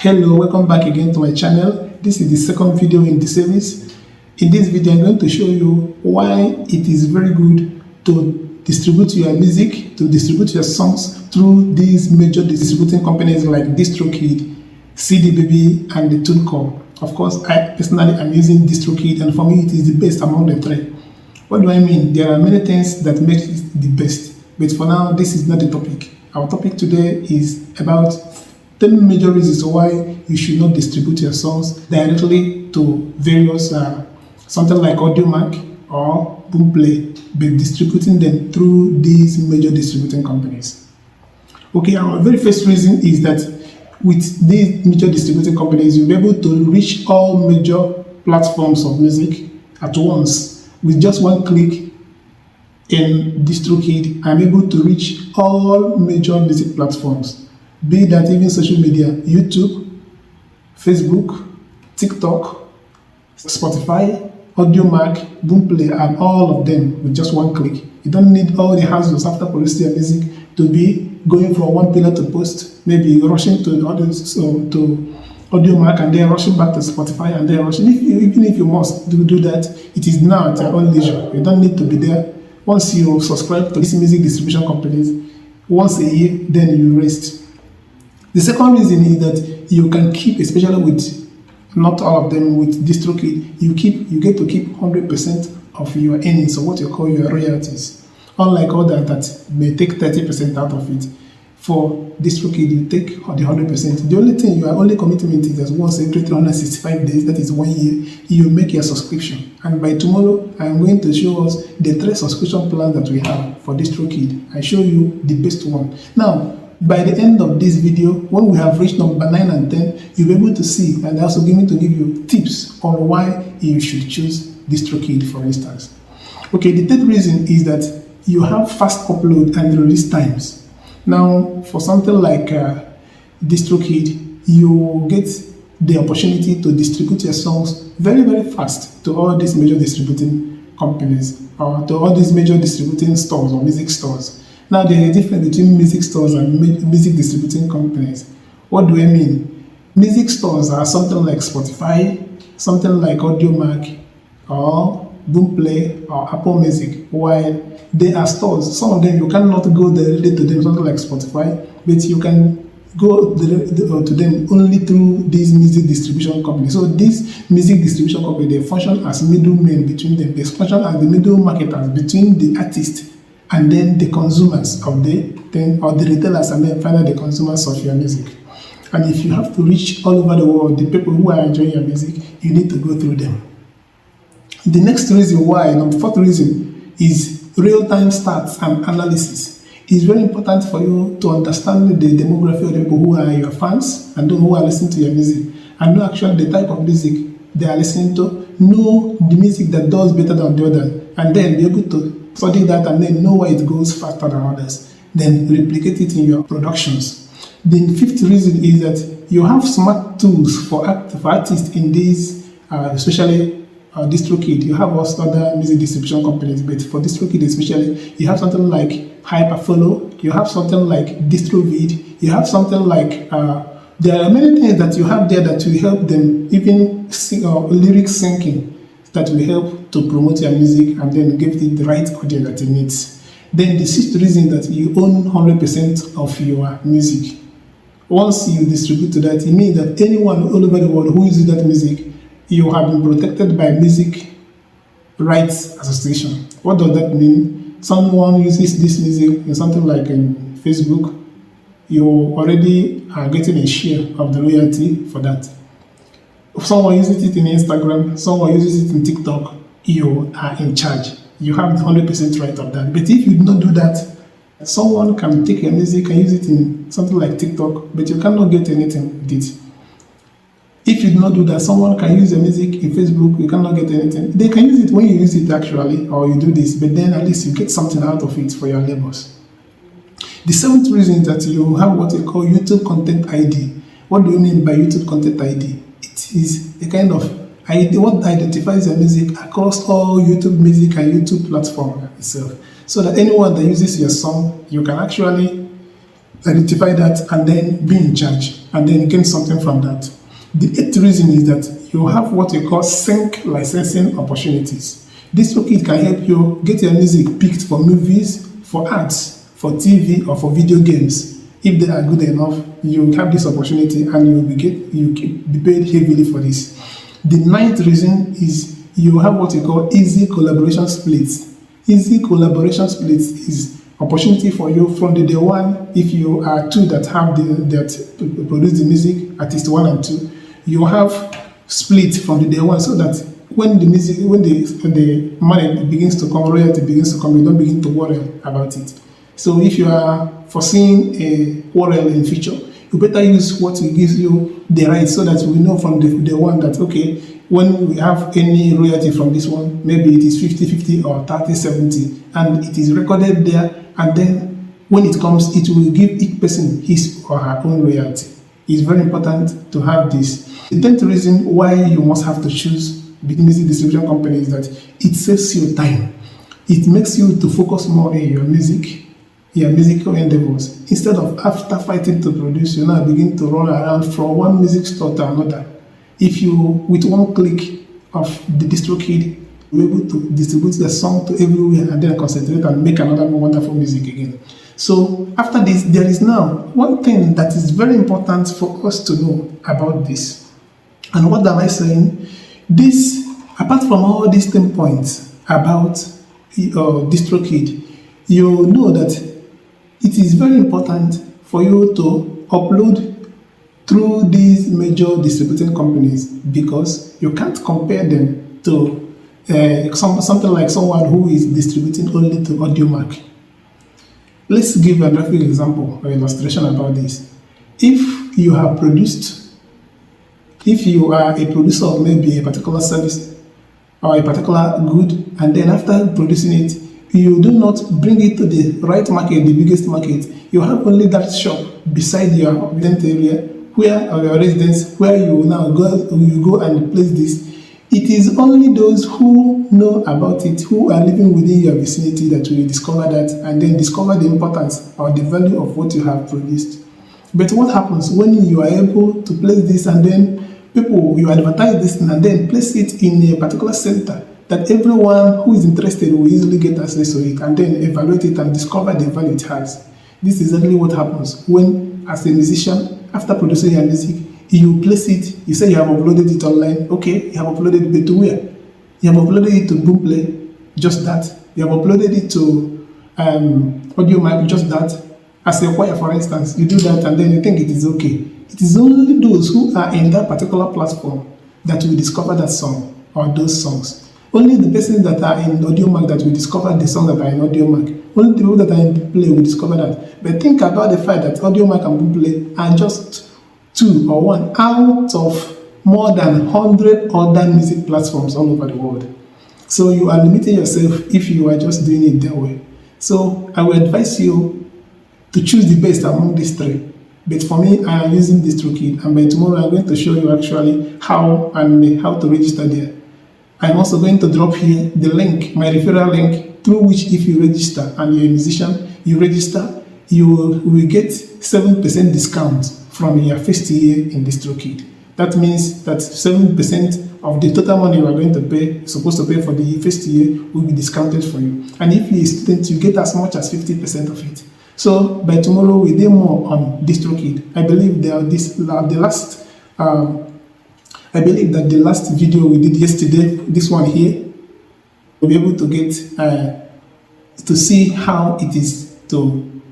Hello, welcome back again to my channel. This is the second video in the series. In this video, I'm going to show you why it is very good to distribute your music, to distribute your songs through these major distributing companies like Distrokid, CD Baby, and the TuneCore. Of course, I personally am using Distrokid, and for me, it is the best among the three. What do I mean? There are many things that make it the best, but for now, this is not the topic. Our topic today is about 10 major reasons why you should not distribute your songs directly to various something like AudioMac or Boomplay, but distributing them through these major distributing companies. Okay, our very first reason is that with these major distributing companies, you'll be able to reach all major platforms of music at once. With just one click in Distrokid, I'm able to reach all major music platforms, be that even social media, YouTube, Facebook, TikTok, Spotify, AudioMac, Boomplay, and all of them with just one click. You don't need all the hassles after publicity and music to be going from one pillar to post, maybe rushing to others, to AudioMac and then rushing back to Spotify and then rushing. Even if you must do that, it is now at your own leisure. You don't need to be there. Once you subscribe to these music distribution companies, once a year, then you rest. The second reason is that you can keep, especially with not all of them, with Distrokid, you get to keep 100% of your earnings, or what you call your royalties. Unlike others that may take 30% out of it. For Distrokid, you take the 100%. The only thing, your only commitment is that once every 365 days, that is 1 year, you make your subscription. And by tomorrow, I am going to show us the 3 subscription plans that we have for Distrokid. I show you the best one. Now, by the end of this video, when we have reached number 9 and 10, you'll be able to see, and also going to give you tips on why you should choose Distrokid, for instance. Okay, the third reason is that you have fast upload and release times. Now, for something like Distrokid, you get the opportunity to distribute your songs very, very fast to all these major distributing companies, or to all these major distributing stores or music stores. Now, there is a difference between music stores and music distributing companies. What do I mean? Music stores are something like Spotify, something like AudioMac, or Boomplay, or Apple Music, while they are stores. Some of them you cannot go directly to them, something like Spotify, but you can go to them only through these music distribution companies. So these music distribution companies, they function as middlemen between them. They function as the middle marketers between the artist and then the consumers of the thing, or the retailers, and then finally the consumers of your music. And if you have to reach all over the world, the people who are enjoying your music, you need to go through them. The next reason why, the fourth reason, is real-time stats and analysis. It's very important for you to understand the demography of the people who are your fans and those who are listening to your music, and know actually the type of music they are listening to, know the music that does better than the other, and then be able to study that and then know why it goes faster than others, then replicate it in your productions. The fifth reason is that you have smart tools for artists in these, especially Distrokid. You have also other music distribution companies, but for Distrokid especially, you have something like Hyperfollow, you have something like Distrovid, you have something like, there are many things that you have there that will help them, even lyric syncing, that will help to promote your music and then give it the right audience that it needs. Then the sixth reason that you own 100% of your music. Once you distribute to that, it means that anyone all over the world who uses that music, you have been protected by Music Rights Association. What does that mean? Someone uses this music in something like in Facebook, you already are getting a share of the royalty for that. If someone uses it in Instagram, someone uses it in TikTok, you are in charge. You have the 100% right of that. But if you do not do that, someone can take your music and use it in something like TikTok, but you cannot get anything with it. If you do not do that, someone can use your music in Facebook, you cannot get anything. They can use it when you use it actually, or you do this, but then at least you get something out of it for your labels. The seventh reason is that you have what they call YouTube Content ID. What do you mean by YouTube Content ID? It is a kind of ID what identifies your music across all YouTube music and YouTube platform itself. So that anyone that uses your song, you can actually identify that and then be in charge and then gain something from that. The eighth reason is that you have what we call sync licensing opportunities. Distrokid can help you get your music picked for movies, for ads, for TV, or for video games. If they are good enough, you have this opportunity and you will be paid heavily for this. The ninth reason is you have what we call easy collaboration splits. Easy collaboration splits is opportunity for you from the day one. If you are two that have that produce the music, artist 1 and 2, you have split from the day one, so that when the money begins to come, royalty begins to come, you don't begin to worry about it. So if you are foreseeing a quarrel in future, you better use what gives you the right, so that we know from the one that, okay, when we have any royalty from this one, maybe it is 50-50 or 30-70, and it is recorded there, and then when it comes, it will give each person his or her own royalty. It's very important to have this. The 10th reason why you must have to choose big music distribution company is that it saves you time. It makes you to focus more on your musical endeavors. Instead of after fighting to produce, you now begin to run around from one music store to another. If you, with one click of the Distrokid, you're able to distribute the song to everywhere and then concentrate and make another wonderful music again. So after this, there is now one thing that is very important for us to know about this. And what am I saying? This, apart from all these 10 points about Distrokid, you know that it is very important for you to upload through these major distributing companies, because you can't compare them to something like someone who is distributing only to AudioMac. Let's give a graphic example or illustration about this. If you are a producer of maybe a particular service or a particular good, and then after producing it, you do not bring it to the right market, the biggest market, you have only that shop beside your resident area, where or your residence, where you now go and place this. It is only those who know about it, who are living within your vicinity, that will discover that and then discover the importance or the value of what you have produced. But what happens when you are able to place this and then you advertise this and then place it in a particular center that everyone who is interested will easily get access to it and then evaluate it and discover the value it has. This is exactly what happens when, as a musician, after producing your music, you place it, you say you have uploaded it online. Okay, you have uploaded it to where? You have uploaded it to Boomplay, just that. You have uploaded it to AudioMac, just that. As a choir, for instance, you do that and then you think it is okay. It is only those who are in that particular platform that will discover that song or those songs. Only the persons that are in AudioMac that will discover the songs that are in AudioMac. Only the people that are in Boomplay will discover that. But think about the fact that AudioMac and Boomplay are just 2 or 1 out of more than 100 other music platforms all over the world. So you are limiting yourself if you are just doing it that way. So I will advise you to choose the best among these 3. But for me, I am using Distrokid, and by tomorrow I'm going to show you actually how to register there. I'm also going to drop here the link, my referral link, through which if you register and you're a musician, you register, you will get 7% discount from your first year in Distrokid. That means that 7% of the total money you are going to pay, supposed to pay for the first year, will be discounted for you. And if you're a student, you get as much as 50% of it. So by tomorrow we'll do more on Distrokid. I believe that the last video we did yesterday, this one here, we'll be able to get to see how it is to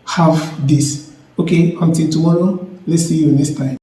have this. Okay, until tomorrow, let's see you next time.